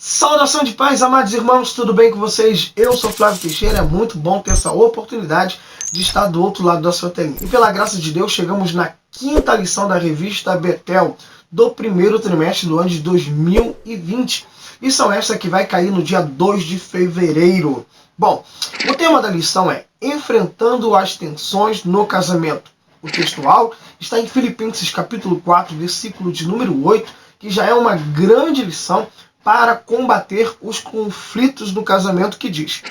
Saudação de paz, amados irmãos, tudo bem com vocês? Eu sou Flávio Teixeira, é muito bom ter essa oportunidade de estar do outro lado da sua telinha. E pela graça de Deus, chegamos na quinta lição da revista Betel, do primeiro trimestre do ano de 2020. Lição esta que vai cair no dia 2 de fevereiro. Bom, o tema da lição é Enfrentando as tensões no casamento. O textual está em Filipenses capítulo 4, versículo de número 8, que já é uma grande lição para combater os conflitos no casamento, que diz: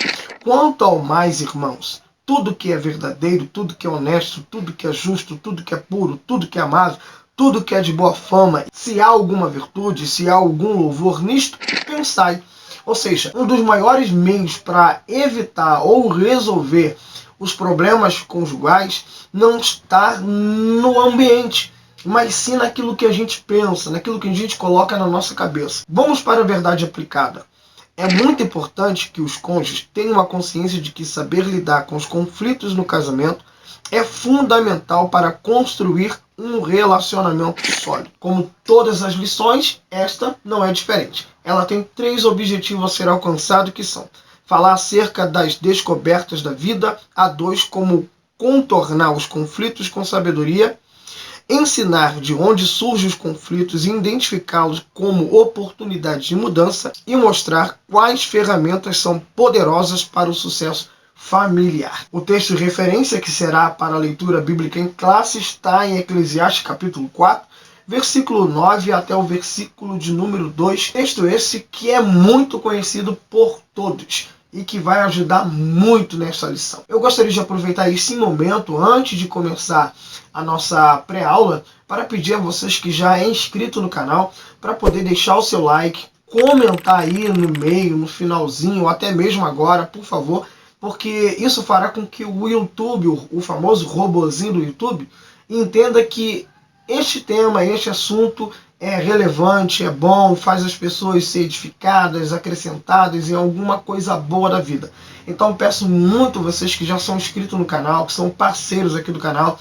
quanto ao mais, irmãos, tudo que é verdadeiro, tudo que é honesto, tudo que é justo, tudo que é puro, tudo que é amável, tudo que é de boa fama, se há alguma virtude, se há algum louvor nisto, pensai. Ou seja, um dos maiores meios para evitar ou resolver os problemas conjugais não está no ambiente, mas sim naquilo que a gente pensa, naquilo que a gente coloca na nossa cabeça. Vamos para a verdade aplicada. É muito importante que os cônjuges tenham a consciência de que saber lidar com os conflitos no casamento é fundamental para construir um relacionamento sólido. Como todas as lições, esta não é diferente. Ela tem 3 objetivos a ser alcançados, que são: falar acerca das descobertas da vida, a 2, como contornar os conflitos com sabedoria, ensinar de onde surgem os conflitos e identificá-los como oportunidades de mudança, e mostrar quais ferramentas são poderosas para o sucesso familiar. O texto de referência, que será para a leitura bíblica em classe, está em Eclesiastes capítulo 4, versículo 9 até o versículo de número 2. Texto esse que é muito conhecido por todos e que vai ajudar muito nessa lição. Eu gostaria de aproveitar esse momento, antes de começar a nossa pré-aula, para pedir a vocês que já é inscrito no canal, para poder deixar o seu like, comentar aí no meio, no finalzinho, ou até mesmo agora, por favor, porque isso fará com que o YouTube, o famoso robozinho do YouTube, entenda que este tema, este assunto é relevante, é bom, faz as pessoas ser edificadas, acrescentadas em alguma coisa boa da vida. Então peço muito a vocês que já são inscritos no canal, que são parceiros aqui do canal,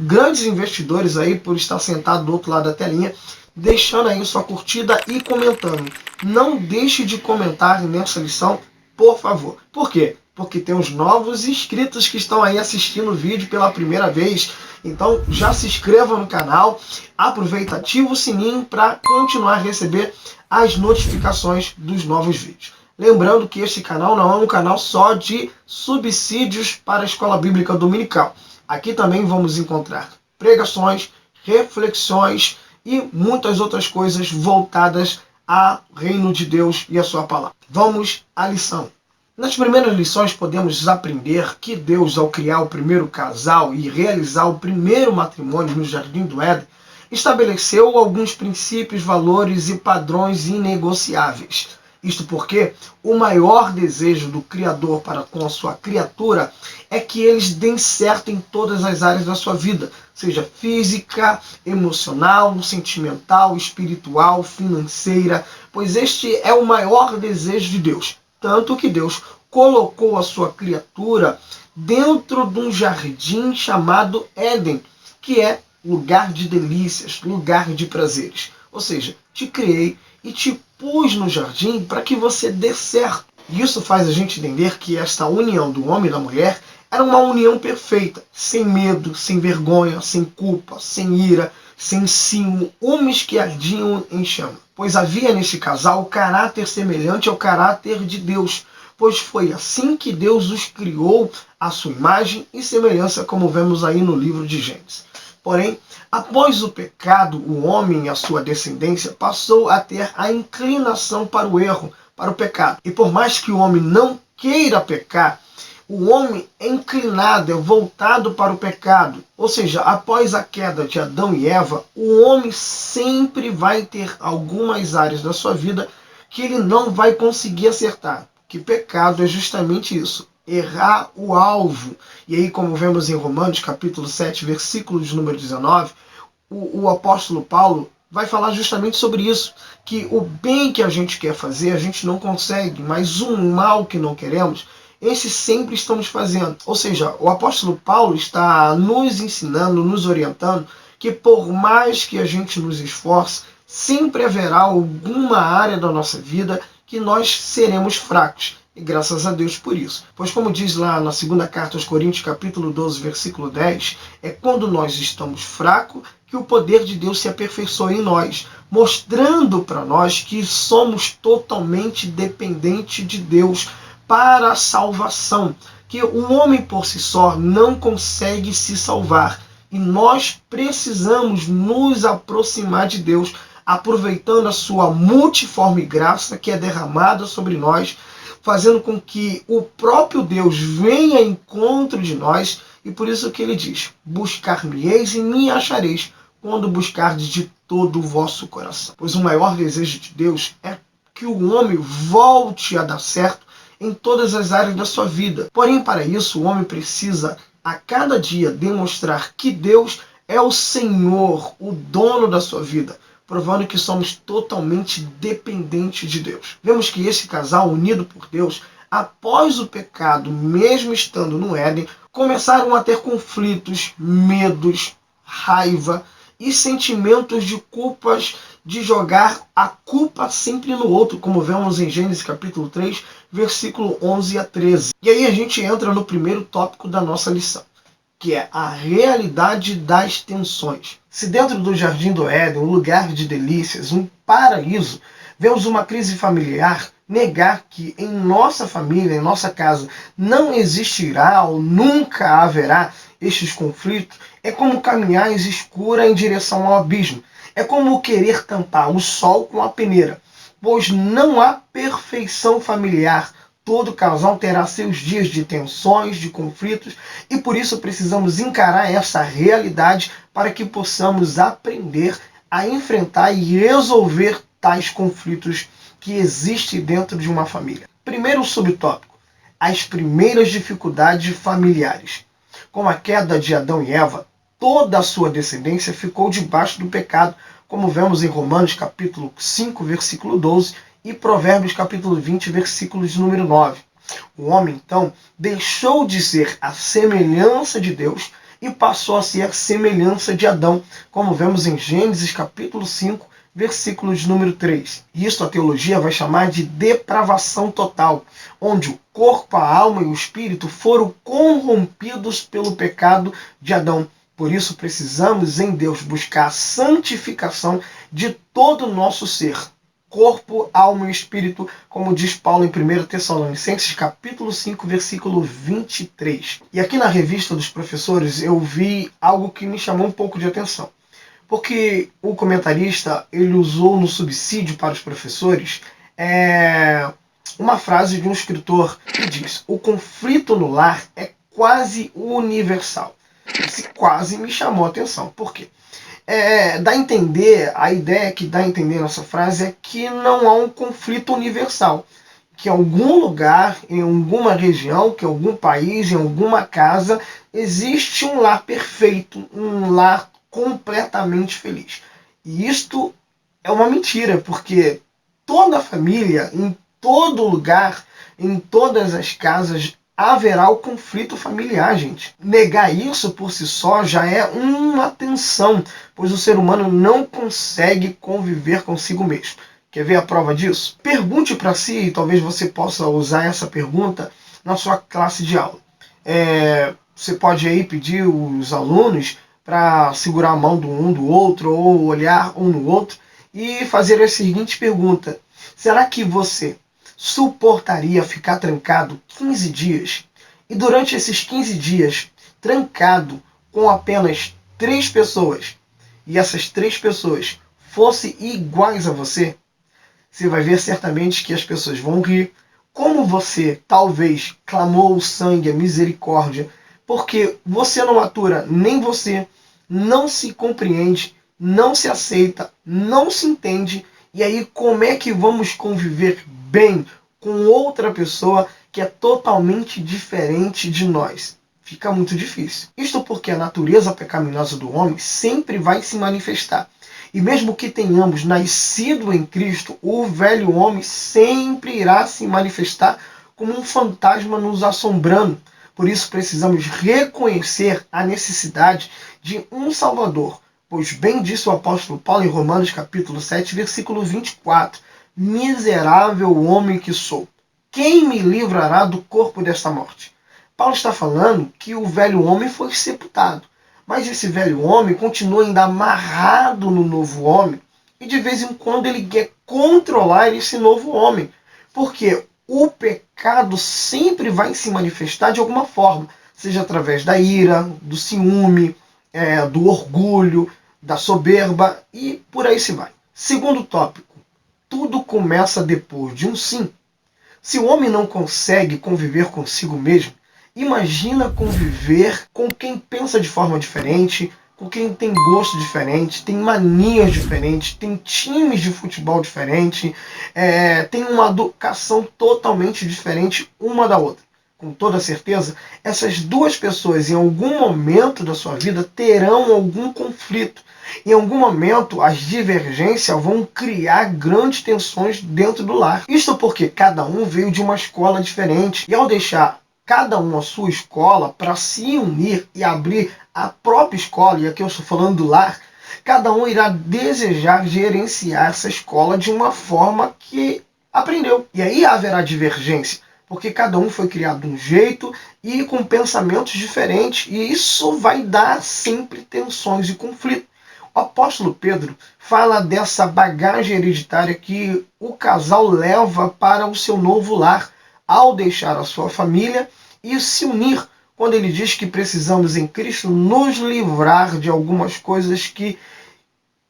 grandes investidores aí, por estar sentado do outro lado da telinha, deixando aí sua curtida e comentando. Não deixe de comentar nessa lição, por favor. Por quê? Porque tem os novos inscritos que estão aí assistindo o vídeo pela primeira vez. Então já se inscreva no canal, aproveita, ativa o sininho para continuar a receber as notificações dos novos vídeos. Lembrando que este canal não é um canal só de subsídios para a Escola Bíblica Dominical. Aqui também vamos encontrar pregações, reflexões e muitas outras coisas voltadas ao reino de Deus e a sua palavra. Vamos à lição. Nas primeiras lições podemos aprender que Deus, ao criar o primeiro casal e realizar o primeiro matrimônio no Jardim do Éden, estabeleceu alguns princípios, valores e padrões inegociáveis. Isto porque o maior desejo do Criador para com a sua criatura é que eles deem certo em todas as áreas da sua vida, seja física, emocional, sentimental, espiritual, financeira, pois este é o maior desejo de Deus. Tanto que Deus colocou a sua criatura dentro de um jardim chamado Éden, que é lugar de delícias, lugar de prazeres. Ou seja, te criei e te pus no jardim para que você dê certo. E isso faz a gente entender que esta união do homem e da mulher era uma união perfeita, sem medo, sem vergonha, sem culpa, sem ira, sem ciúmes que ardiam em chama. Pois havia neste casal caráter semelhante ao caráter de Deus, pois foi assim que Deus os criou à sua imagem e semelhança, como vemos aí no livro de Gênesis. Porém, após o pecado, o homem e a sua descendência passou a ter a inclinação para o erro, para o pecado. E por mais que o homem não queira pecar, o homem é inclinado, é voltado para o pecado. Ou seja, após a queda de Adão e Eva, o homem sempre vai ter algumas áreas da sua vida que ele não vai conseguir acertar. Que pecado é justamente isso, errar o alvo. E aí, como vemos em Romanos capítulo 7, versículo de número 19, o apóstolo Paulo vai falar justamente sobre isso, que o bem que a gente quer fazer, a gente não consegue, mas o mal que não queremos, esse sempre estamos fazendo. Ou seja, o apóstolo Paulo está nos ensinando, nos orientando, que por mais que a gente nos esforce, sempre haverá alguma área da nossa vida que nós seremos fracos. E graças a Deus por isso. Pois como diz lá na segunda carta aos Coríntios, capítulo 12, versículo 10, é quando nós estamos fracos que o poder de Deus se aperfeiçoa em nós, mostrando para nós que somos totalmente dependentes de Deus para a salvação. Que o homem por si só não consegue se salvar. E nós precisamos nos aproximar de Deus, aproveitando a sua multiforme graça que é derramada sobre nós, fazendo com que o próprio Deus venha ao encontro de nós. E por isso que ele diz: buscar-me-eis e me achareis, quando buscardes de todo o vosso coração. Pois o maior desejo de Deus é que o homem volte a dar certo em todas as áreas da sua vida. Porém, para isso, o homem precisa a cada dia demonstrar que Deus é o Senhor, o dono da sua vida, provando que somos totalmente dependentes de Deus. Vemos que esse casal, unido por Deus, após o pecado, mesmo estando no Éden, começaram a ter conflitos, medos, raiva e sentimentos de culpas, de jogar a culpa sempre no outro, como vemos em Gênesis capítulo 3, versículo 11 a 13. E aí a gente entra no primeiro tópico da nossa lição, que é a realidade das tensões. Se dentro do Jardim do Éden, um lugar de delícias, um paraíso, vemos uma crise familiar, negar que em nossa família, em nossa casa, não existirá ou nunca haverá estes conflitos, é como caminhar escura em direção ao abismo. É como querer tampar o sol com a peneira, pois não há perfeição familiar. Todo casal terá seus dias de tensões, de conflitos, e por isso precisamos encarar essa realidade para que possamos aprender a enfrentar e resolver tais conflitos que existem dentro de uma família. Primeiro subtópico: as primeiras dificuldades familiares. Com a queda de Adão e Eva, toda a sua descendência ficou debaixo do pecado, como vemos em Romanos capítulo 5, versículo 12, e Provérbios capítulo 20, versículos número 9. O homem, então, deixou de ser a semelhança de Deus e passou a ser a semelhança de Adão, como vemos em Gênesis capítulo 5, versículos número 3. E isto a teologia vai chamar de depravação total, onde o corpo, a alma e o espírito foram corrompidos pelo pecado de Adão. Por isso precisamos em Deus buscar a santificação de todo o nosso ser, corpo, alma e espírito, como diz Paulo em 1 Tessalonicenses capítulo 5, versículo 23. E aqui na revista dos professores eu vi algo que me chamou um pouco de atenção. Porque o comentarista ele usou no subsídio para os professores uma frase de um escritor que diz: o conflito no lar é quase universal. Esse quase me chamou a atenção. Por quê? Dá a entender, a ideia que dá a entender nessa frase é que não há um conflito universal. Que em algum lugar, em alguma região, que em algum país, em alguma casa, existe um lar perfeito, um lar completamente feliz. E isto é uma mentira, porque toda família, em todo lugar, em todas as casas, haverá o conflito familiar, gente. Negar isso por si só já é uma tensão, pois o ser humano não consegue conviver consigo mesmo. Quer ver a prova disso? Pergunte para si, e talvez você possa usar essa pergunta na sua classe de aula. Você pode aí pedir os alunos para segurar a mão do um do outro, ou olhar um no outro, e fazer a seguinte pergunta: será que você suportaria ficar trancado 15 dias? E durante esses 15 dias, trancado com apenas 3 pessoas, e essas 3 pessoas fossem iguais a você? Você vai ver certamente que as pessoas vão rir, como você talvez clamou o sangue, a misericórdia, porque você não atura nem você, não se compreende, não se aceita, não se entende. E aí como é que vamos conviver bem com outra pessoa que é totalmente diferente de nós? Fica muito difícil. Isto porque a natureza pecaminosa do homem sempre vai se manifestar. E mesmo que tenhamos nascido em Cristo, o velho homem sempre irá se manifestar como um fantasma nos assombrando. Por isso precisamos reconhecer a necessidade de um Salvador, Pois bem disse o apóstolo Paulo em Romanos capítulo 7, versículo 24: Miserável homem que sou, quem me livrará do corpo desta morte? Paulo está falando que o velho homem foi sepultado, mas esse velho homem continua ainda amarrado no novo homem, e de vez em quando ele quer controlar esse novo homem, porque o pecado sempre vai se manifestar de alguma forma, seja através da ira, do ciúme, do orgulho, da soberba e por aí se vai. Segundo tópico, tudo começa depois de um sim. Se o homem não consegue conviver consigo mesmo, imagina conviver com quem pensa de forma diferente, com quem tem gosto diferente, tem manias diferentes, tem times de futebol diferente, tem uma educação totalmente diferente uma da outra. Com toda certeza, essas duas pessoas em algum momento da sua vida terão algum conflito. Em algum momento, as divergências vão criar grandes tensões dentro do lar. Isto porque cada um veio de uma escola diferente. E ao deixar cada um a sua escola para se unir e abrir a própria escola, e aqui eu estou falando do lar, cada um irá desejar gerenciar essa escola de uma forma que aprendeu. E aí haverá divergência, porque cada um foi criado de um jeito e com pensamentos diferentes, e isso vai dar sempre tensões e conflitos. O apóstolo Pedro fala dessa bagagem hereditária que o casal leva para o seu novo lar ao deixar a sua família e se unir, quando ele diz que precisamos em Cristo nos livrar de algumas coisas que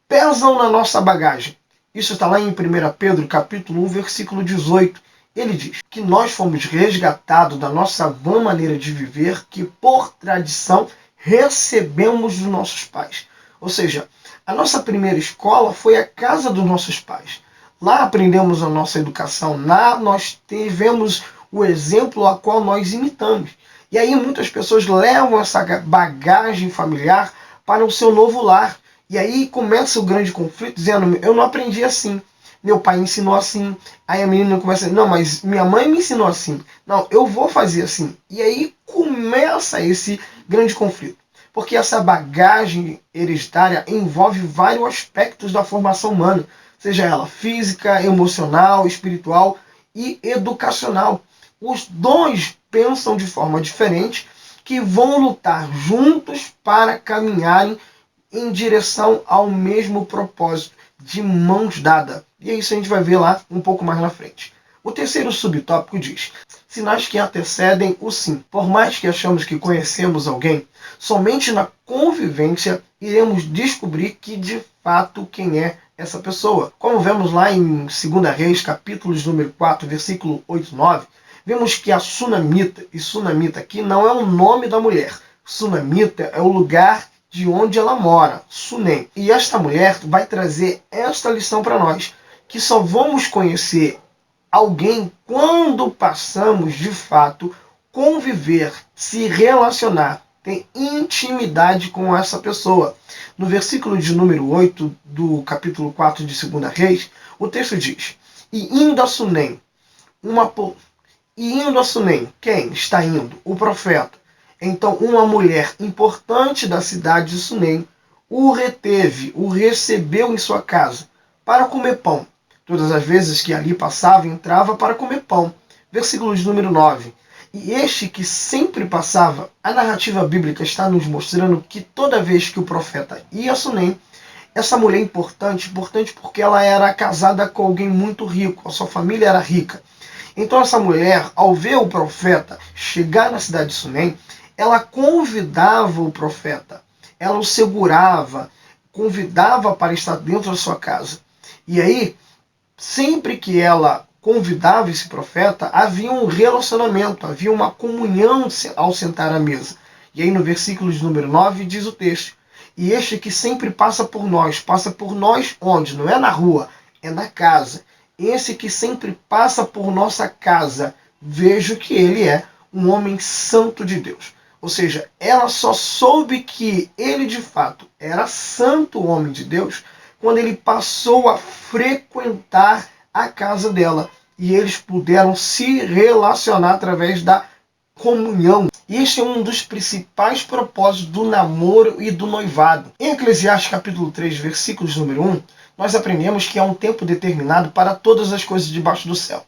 pesam na nossa bagagem. Isso está lá em 1 Pedro capítulo 1, versículo 18. Ele diz que nós fomos resgatados da nossa vã maneira de viver que, por tradição, recebemos dos nossos pais. Ou seja, a nossa primeira escola foi a casa dos nossos pais. Lá aprendemos a nossa educação, lá nós tivemos o exemplo a qual nós imitamos. E aí muitas pessoas levam essa bagagem familiar para o seu novo lar. E aí começa o grande conflito, dizendo, eu não aprendi assim. Meu pai ensinou assim. Aí a menina começa a dizer, não, mas minha mãe me ensinou assim. Não, eu vou fazer assim. E aí começa esse grande conflito. Porque essa bagagem hereditária envolve vários aspectos da formação humana, seja ela física, emocional, espiritual e educacional. Os dois pensam de forma diferente, que vão lutar juntos para caminharem em direção ao mesmo propósito, de mãos dadas. E isso a gente vai ver lá um pouco mais na frente. O terceiro subtópico diz: sinais que antecedem o sim. Por mais que achamos que conhecemos alguém, somente na convivência iremos descobrir que de fato quem é essa pessoa. Como vemos lá em 2 Reis, capítulos número 4, versículo 8 e 9, vemos que a Sunamita, e Sunamita aqui não é o nome da mulher. Sunamita é o lugar de onde ela mora, Sunem. E esta mulher vai trazer esta lição para nós, que só vamos conhecer alguém quando passamos de fato conviver, se relacionar, ter intimidade com essa pessoa. No versículo de número 8 do capítulo 4 de 2 Reis, o texto diz: E indo a Sunem, quem está indo? O profeta. Então uma mulher importante da cidade de Sunem o reteve, o recebeu em sua casa para comer pão. Todas as vezes que ali passava, entrava para comer pão. Versículo de número 9. E este que sempre passava, a narrativa bíblica está nos mostrando que toda vez que o profeta ia a Sunem, essa mulher importante porque ela era casada com alguém muito rico, a sua família era rica. Então essa mulher, ao ver o profeta chegar na cidade de Sunem, ela convidava o profeta, ela o segurava, convidava para estar dentro da sua casa. E aí, sempre que ela convidava esse profeta, havia um relacionamento, havia uma comunhão ao sentar à mesa. E aí no versículo de número 9 diz o texto: E este que sempre passa por nós onde? Não é na rua, é na casa. Esse que sempre passa por nossa casa, vejo que ele é um homem santo de Deus. Ou seja, ela só soube que ele de fato era santo homem de Deus quando ele passou a frequentar a casa dela. E eles puderam se relacionar através da comunhão. E este é um dos principais propósitos do namoro e do noivado. Em Eclesiastes capítulo 3, versículos número 1, nós aprendemos que há um tempo determinado para todas as coisas debaixo do céu.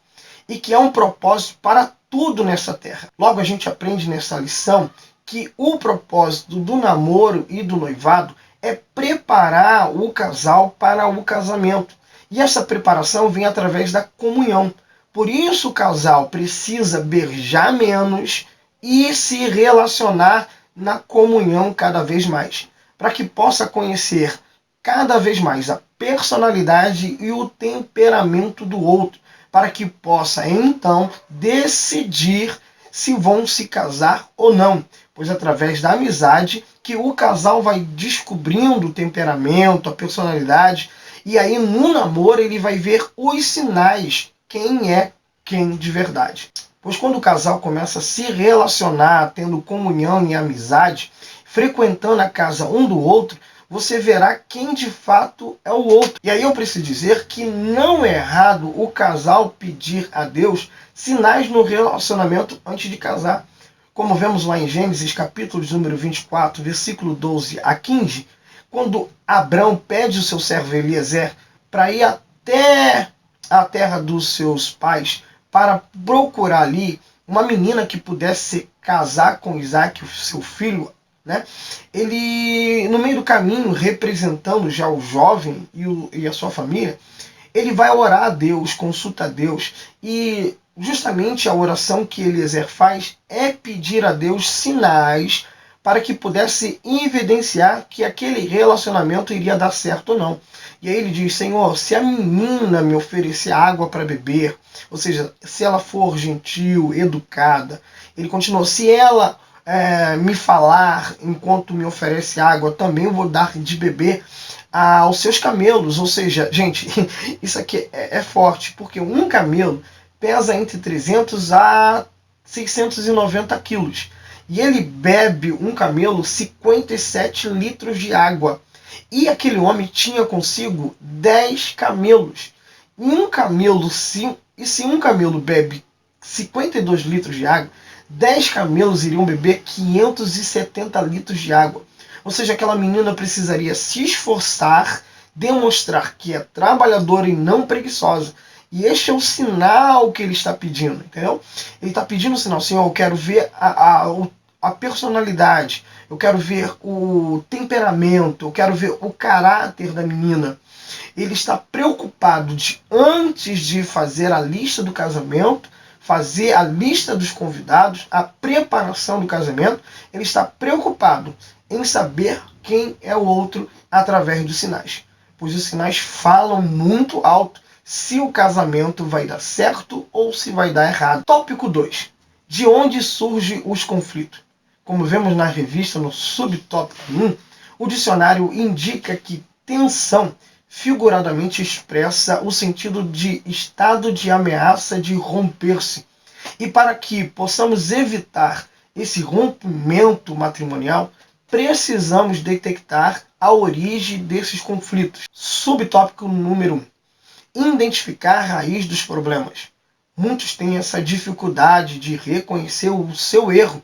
E que há um propósito para tudo nessa terra. Logo a gente aprende nessa lição que o propósito do namoro e do noivado é preparar o casal para o casamento. E essa preparação vem através da comunhão. Por isso o casal precisa beijar menos e se relacionar na comunhão cada vez mais, para que possa conhecer cada vez mais a personalidade e o temperamento do outro, para que possa então decidir se vão se casar ou não, pois através da amizade que o casal vai descobrindo o temperamento, a personalidade, e aí no namoro ele vai ver os sinais, quem é quem de verdade. Pois quando o casal começa a se relacionar, tendo comunhão e amizade, frequentando a casa um do outro, você verá quem de fato é o outro. E aí eu preciso dizer que não é errado o casal pedir a Deus sinais no relacionamento antes de casar. Como vemos lá em Gênesis, capítulo número 24, versículo 12 a 15, quando Abrão pede o seu servo Eliezer para ir até a terra dos seus pais, para procurar ali uma menina que pudesse casar com Isaac, seu filho, né? Ele, no meio do caminho, representando já o jovem e a sua família, ele vai orar a Deus, consulta a Deus, e justamente a oração que Eliezer faz é pedir a Deus sinais para que pudesse evidenciar que aquele relacionamento iria dar certo ou não. E aí ele diz: Senhor, se a menina me oferecer água para beber, ou seja, se ela for gentil, educada, ele continuou, se ela me falar enquanto me oferece água, também eu vou dar de beber aos seus camelos. Ou seja, gente, isso aqui é forte, porque um camelo pesa entre 300 a 690 quilos. E ele bebe, um camelo, 57 litros de água. E aquele homem tinha consigo 10 camelos. E se um camelo bebe 52 litros de água, 10 camelos iriam beber 570 litros de água. Ou seja, aquela menina precisaria se esforçar, demonstrar que é trabalhadora e não preguiçosa. E este é o sinal que ele está pedindo, entendeu? Ele está pedindo o sinal: Senhor, eu quero ver a personalidade, eu quero ver o temperamento, eu quero ver o caráter da menina. Ele está preocupado antes de fazer a lista do casamento, fazer a lista dos convidados, a preparação do casamento, ele está preocupado em saber quem é o outro através dos sinais. Pois os sinais falam muito alto se o casamento vai dar certo ou se vai dar errado. Tópico 2. De onde surgem os conflitos? Como vemos na revista, no subtópico 1, o dicionário indica que tensão figuradamente expressa o sentido de estado de ameaça de romper-se. E para que possamos evitar esse rompimento matrimonial, precisamos detectar a origem desses conflitos. Subtópico número 1. Identificar a raiz dos problemas. Muitos têm essa dificuldade de reconhecer o seu erro,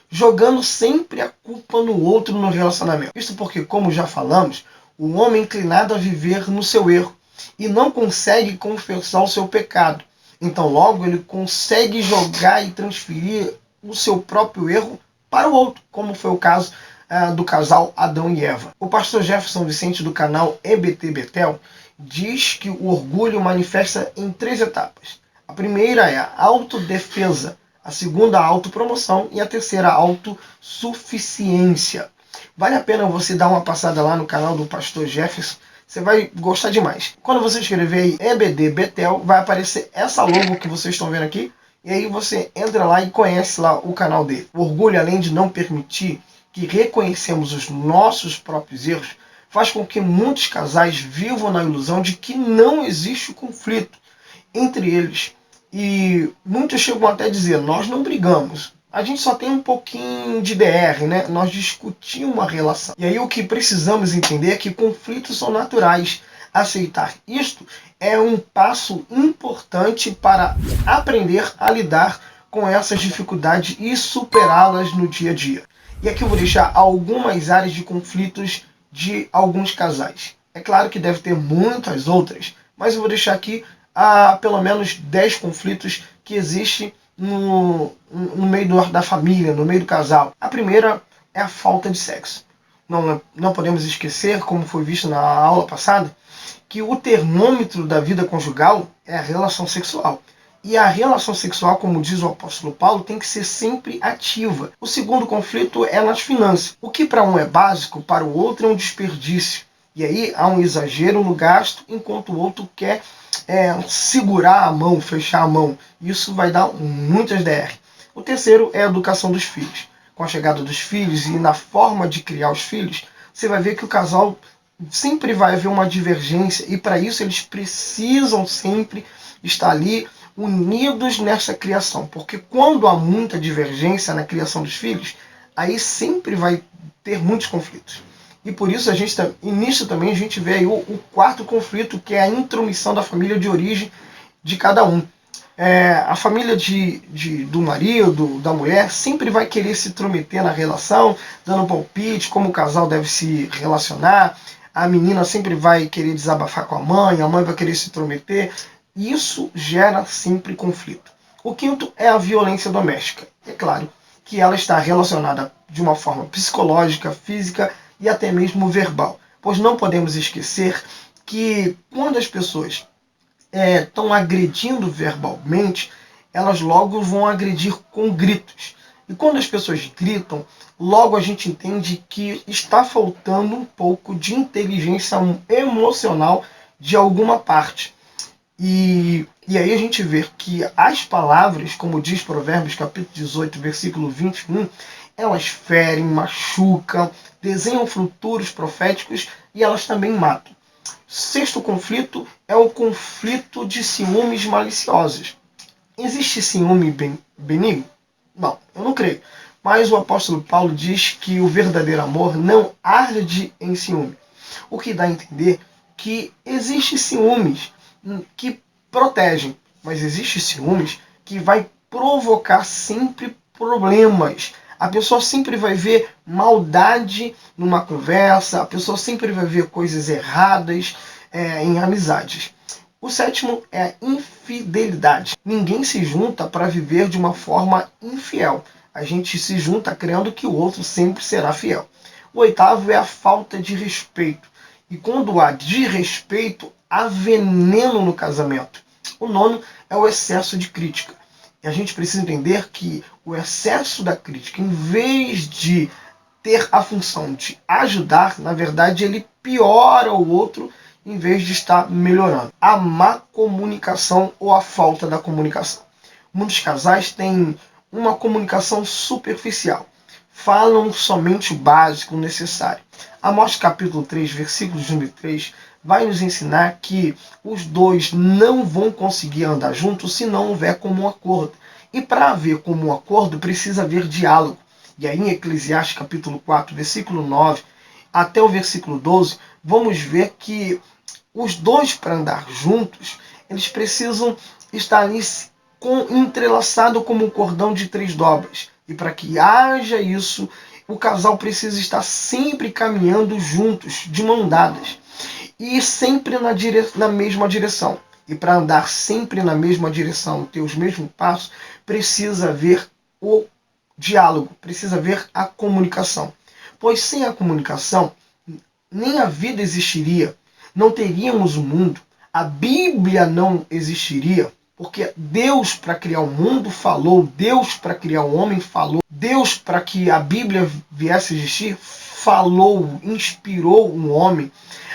jogando sempre a culpa no outro no relacionamento. Isso porque, como já falamos, o homem é inclinado a viver no seu erro e não consegue confessar o seu pecado. Então, logo, ele consegue jogar e transferir o seu próprio erro para o outro, como foi o caso do casal Adão e Eva. O pastor Jefferson Vicente, do canal EBT Betel, diz que o orgulho manifesta em 3 etapas. A primeira é a autodefesa, a segunda, a autopromoção, e a terceira, a autossuficiência. Vale a pena você dar uma passada lá no canal do pastor Jefferson, você vai gostar demais. Quando você escrever aí EBD Betel, vai aparecer essa logo que vocês estão vendo aqui, e aí você entra lá e conhece lá o canal dele. O orgulho, além de não permitir que reconhecemos os nossos próprios erros, faz com que muitos casais vivam na ilusão de que não existe conflito entre eles. E muitos chegam até a dizer: nós não brigamos, a gente só tem um pouquinho de DR, né? Nós discutimos a relação. E aí o que precisamos entender é que conflitos são naturais. Aceitar isto é um passo importante para aprender a lidar com essas dificuldades e superá-las no dia a dia. E aqui eu vou deixar algumas áreas de conflitos de alguns casais. É claro que deve ter muitas outras, mas eu vou deixar aqui pelo menos 10 conflitos que existem no meio da família, no meio do casal. A primeira é a falta de sexo. Não podemos esquecer, como foi visto na aula passada, que o termômetro da vida conjugal é a relação sexual. E a relação sexual, como diz o apóstolo Paulo, tem que ser sempre ativa. O segundo conflito é nas finanças. O que para um é básico, para o outro é um desperdício. E aí há um exagero no gasto, enquanto o outro quer segurar a mão, fechar a mão. Isso vai dar muitas DR. O terceiro é a educação dos filhos. Com a chegada dos filhos e na forma de criar os filhos, você vai ver que o casal sempre vai haver uma divergência e para isso eles precisam sempre estar ali unidos nessa criação. Porque quando há muita divergência na criação dos filhos, aí sempre vai ter muitos conflitos. E por isso nisso também a gente vê aí o quarto conflito, que é a intromissão da família de origem de cada um. A família do marido, da mulher, sempre vai querer se intrometer na relação, dando palpite, como o casal deve se relacionar. A menina sempre vai querer desabafar com a mãe vai querer se intrometer. Isso gera sempre conflito. O quinto é a violência doméstica. É claro que ela está relacionada de uma forma psicológica, física e até mesmo verbal. Pois não podemos esquecer que quando as pessoas estão agredindo verbalmente, elas logo vão agredir com gritos. E quando as pessoas gritam, logo a gente entende que está faltando um pouco de inteligência emocional de alguma parte. E aí a gente vê que as palavras, como diz Provérbios capítulo 18, versículo 21, elas ferem, machucam, desenham futuros proféticos e elas também matam. Sexto conflito é o conflito de ciúmes maliciosos. Existe ciúme benigno? Não, eu não creio. Mas o apóstolo Paulo diz que o verdadeiro amor não arde em ciúme. O que dá a entender que existe ciúmes que protegem, mas existe ciúmes que vai provocar sempre problemas. A pessoa sempre vai ver maldade numa conversa, a pessoa sempre vai ver coisas erradas em amizades. O sétimo é a infidelidade. Ninguém se junta para viver de uma forma infiel. A gente se junta crendo que o outro sempre será fiel. O oitavo é a falta de respeito. E quando há desrespeito, há veneno no casamento. O nono é o excesso de crítica. E a gente precisa entender que o excesso da crítica, em vez de ter a função de ajudar, na verdade ele piora o outro em vez de estar melhorando. A má comunicação ou a falta da comunicação. Muitos casais têm uma comunicação superficial. Falam somente o básico, o necessário. Amós capítulo 3, versículos 1 e 3, vai nos ensinar que os dois não vão conseguir andar juntos se não houver comum acordo. E para haver comum acordo, precisa haver diálogo. E aí em Eclesiastes capítulo 4, versículo 9, até o versículo 12, vamos ver que os dois, para andar juntos, eles precisam estar ali entrelaçado como um cordão de 3 dobras. E para que haja isso, o casal precisa estar sempre caminhando juntos, de mão dadas. E sempre na mesma direção. E para andar sempre na mesma direção, ter os mesmos passos, precisa haver o diálogo, precisa haver a comunicação. Pois sem a comunicação, nem a vida existiria, não teríamos o mundo, a Bíblia não existiria, porque Deus para criar o mundo falou, Deus para criar o homem falou, Deus para que a Bíblia viesse a existir falou, inspirou um homem.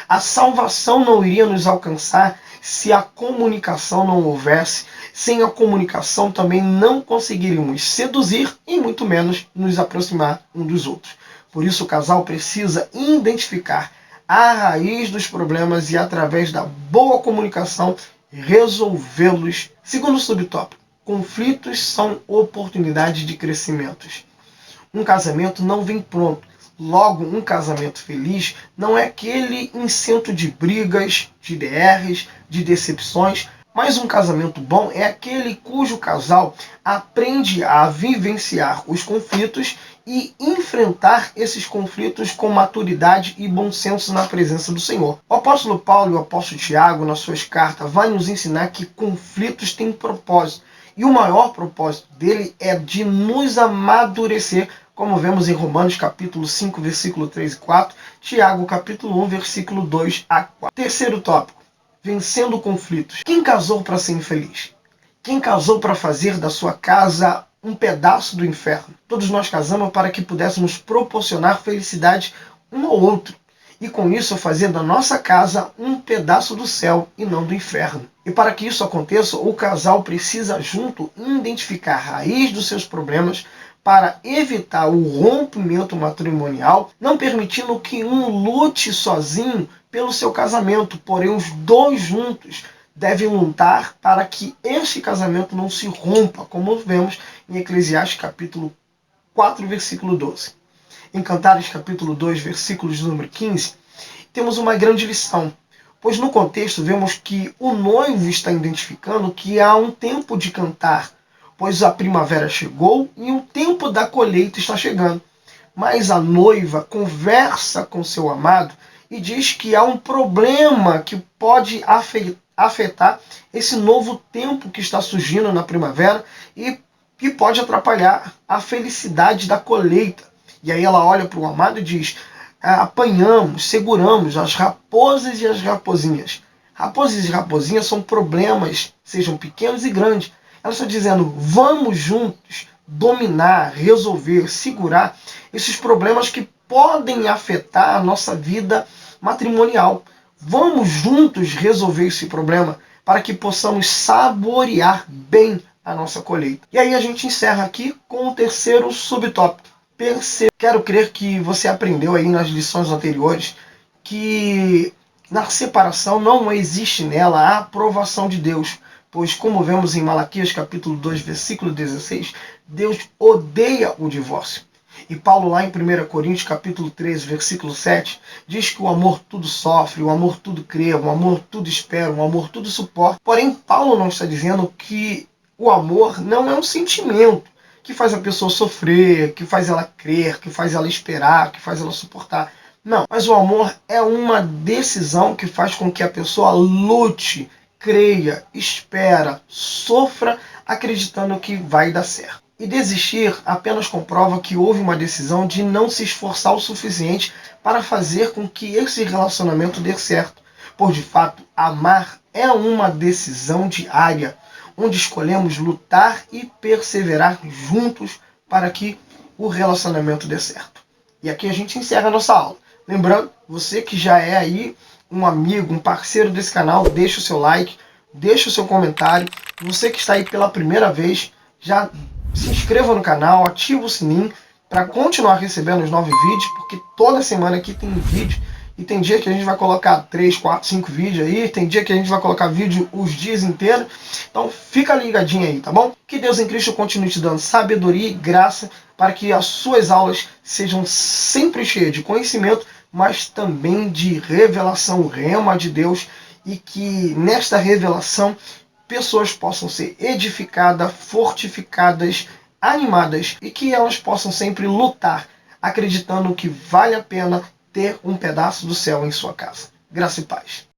A salvação não iria nos alcançar se a comunicação não houvesse. Sem a comunicação também não conseguiríamos seduzir e muito menos nos aproximar um dos outros. Por isso o casal precisa identificar a raiz dos problemas e através da boa comunicação resolvê-los. Segundo subtópico, conflitos são oportunidades de crescimento. Um casamento não vem pronto. Logo, um casamento feliz não é aquele incento de brigas, de DRs, de decepções, Mas um casamento bom é aquele cujo casal aprende a vivenciar os conflitos e enfrentar esses conflitos com maturidade e bom senso na presença do Senhor. O apóstolo Paulo e o apóstolo Tiago, nas suas cartas, vão nos ensinar que conflitos têm propósito. E o maior propósito dele é de nos amadurecer, como vemos em Romanos capítulo 5, versículo 3 e 4, Tiago capítulo 1, versículo 2 a 4. Terceiro tópico: vencendo conflitos. Quem casou para ser infeliz? Quem casou para fazer da sua casa um pedaço do inferno? Todos nós casamos para que pudéssemos proporcionar felicidade um ao outro. E com isso fazer da nossa casa um pedaço do céu e não do inferno. E para que isso aconteça, o casal precisa junto identificar a raiz dos seus problemas para evitar o rompimento matrimonial, não permitindo que um lute sozinho pelo seu casamento, porém os dois juntos devem lutar para que este casamento não se rompa, como vemos em Eclesiastes capítulo 4, versículo 12. Em Cantares capítulo 2, versículos número 15, temos uma grande lição, pois no contexto vemos que o noivo está identificando que há um tempo de cantar, pois a primavera chegou e o tempo da colheita está chegando. Mas a noiva conversa com seu amado e diz que há um problema que pode afetar esse novo tempo que está surgindo na primavera e que pode atrapalhar a felicidade da colheita. E aí ela olha para o amado e diz: apanhamos, seguramos as raposas e as raposinhas. Raposas e raposinhas são problemas, sejam pequenos e grandes. Ela está dizendo: vamos juntos dominar, resolver, segurar esses problemas que podem afetar a nossa vida matrimonial. Vamos juntos resolver esse problema para que possamos saborear bem a nossa colheita. E aí a gente encerra aqui com o terceiro subtópico. Quero crer que você aprendeu aí nas lições anteriores que na separação não existe nela a aprovação de Deus, pois como vemos em Malaquias capítulo 2, versículo 16, Deus odeia o divórcio. E Paulo lá em 1 Coríntios capítulo 13, versículo 7, diz que o amor tudo sofre, o amor tudo crê, o amor tudo espera, o amor tudo suporta. Porém, Paulo não está dizendo que o amor não é um sentimento que faz a pessoa sofrer, que faz ela crer, que faz ela esperar, que faz ela suportar. Não, mas o amor é uma decisão que faz com que a pessoa lute, creia, espera, sofra, acreditando que vai dar certo. E desistir apenas comprova que houve uma decisão de não se esforçar o suficiente para fazer com que esse relacionamento dê certo. Por de fato, amar é uma decisão diária, onde escolhemos lutar e perseverar juntos para que o relacionamento dê certo. E aqui a gente encerra a nossa aula. Lembrando, você que já é aí um amigo, um parceiro desse canal, deixa o seu like, deixa o seu comentário. Você que está aí pela primeira vez, já se inscreva no canal, ativa o sininho para continuar recebendo os novos vídeos, porque toda semana aqui tem vídeo. E tem dia que a gente vai colocar 3, 4, 5 vídeos aí. Tem dia que a gente vai colocar vídeo os dias inteiros. Então fica ligadinho aí, tá bom? Que Deus em Cristo continue te dando sabedoria e graça para que as suas aulas sejam sempre cheias de conhecimento, mas também de revelação rema de Deus. E que nesta revelação pessoas possam ser edificadas, fortificadas, animadas. E que elas possam sempre lutar, acreditando que vale a pena ter um pedaço do céu em sua casa. Graça e paz.